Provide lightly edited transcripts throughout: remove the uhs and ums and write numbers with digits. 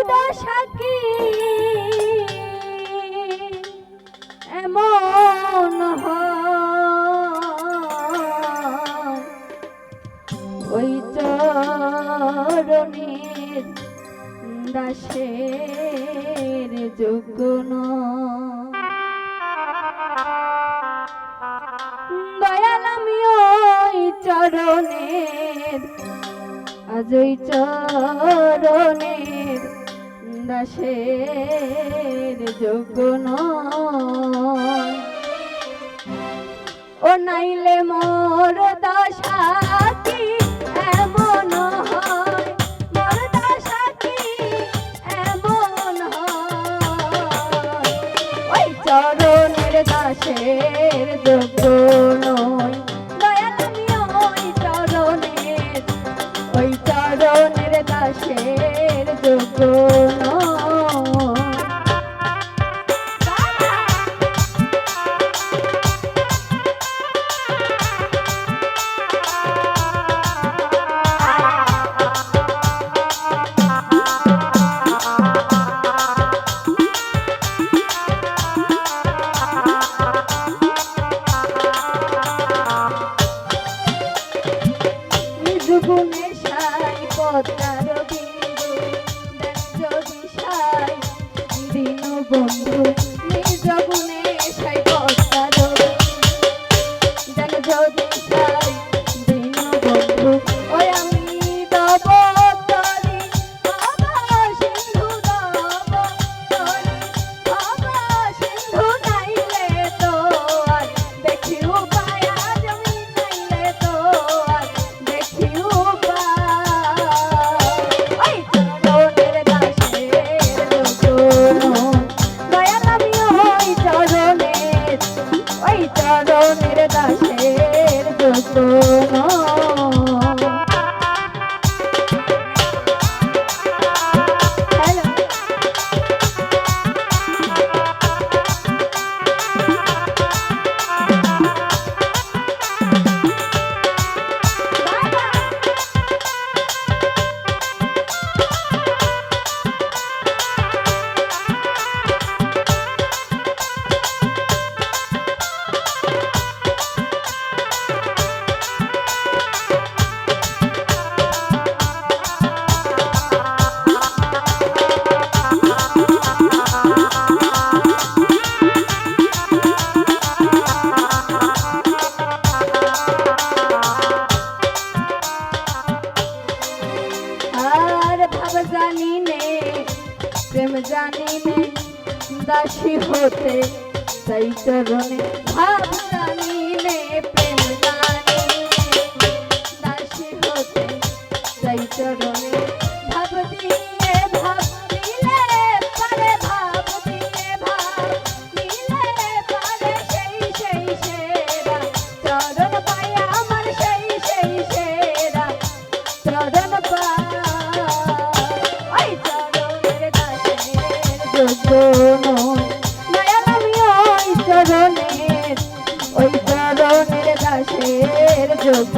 দশা কি এমন হয় ওই চরণের দাসের যোগ্য দয়াল আমি ওই চরণের আজ ওই চরণের দাসের যোগ্য ও নাইলে মোর দশা কি এমন হয় মোর দশা কি এমন হয় ওই চরণের দাসের যোগ্য নয় দয়াল আমি ওই চরণের দাসের যোগ্য গুণে সাই পদ্মার বিন্দু দেন যদি সাই দিন বন্ধু নিজ গুণে সাই পদ্মার দেন যদি সাই দিন বন্ধু ওই আমি দব তরি বাবা সিন্ধু দব তরি বাবা সিন্ধু নাইলে তো আর দেখি উপায় আজ আমি নাইলে তো আর দেখি চরণের দাসের যোগ্য জানি নে প্রেম জানি নে দাসী হতে চাই চরণে ভাব জানি নে প্রেম জানি নে দাসী হতে চাই চরণে ভাব দিয়ে ভাব দিলে পারে ভাব দিয়ে ভাব দিলে পারে সেই সেরা চরণ পাই আমার সেই সেরা চরণ পাই যোগ্য মায়া আমি ওই চরণের দাসের যোগ্য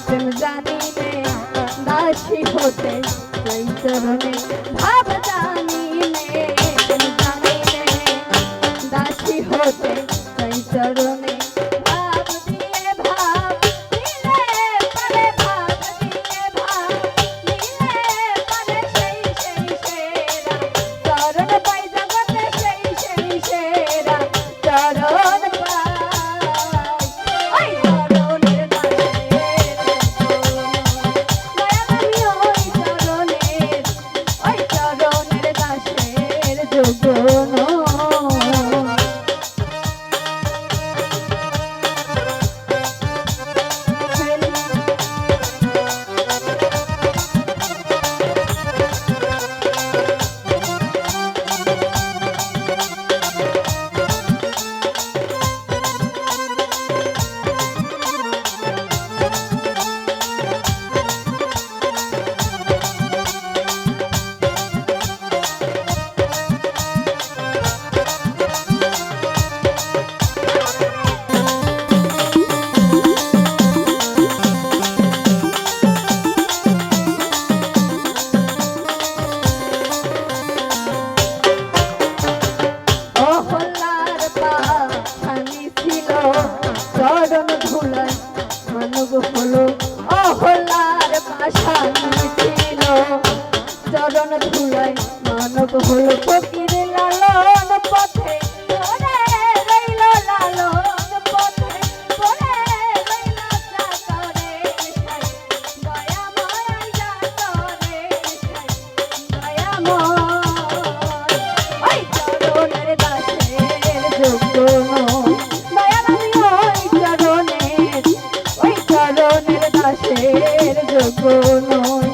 প্রেম জানি নে দাসী হতে চাই চরণে ভাব জানি নে প্রেম জানি নে দাসী হতে চাই চরণে ভাব দিয়ে ভাব দিলে পারে ভাব দিয়ে ভাব দিলে পারে সেই সেরা চরণ পাই জগতে সেই সেরা চরণ পাই ওই চরণের দাসে হলো অহলার পাশানি ছিল চরণ ধুলায় মানব হলো ফকির লালন পথে পড়ে রইল লালন পথে পড়ে রইল চাকরের ঠাই দয়াময় চাকরের ঠাই দয়াময় ওই চরণের দাসের যোগ্য নয় দয়াল আমি ওই চরণের দাসের যোগ্য নয়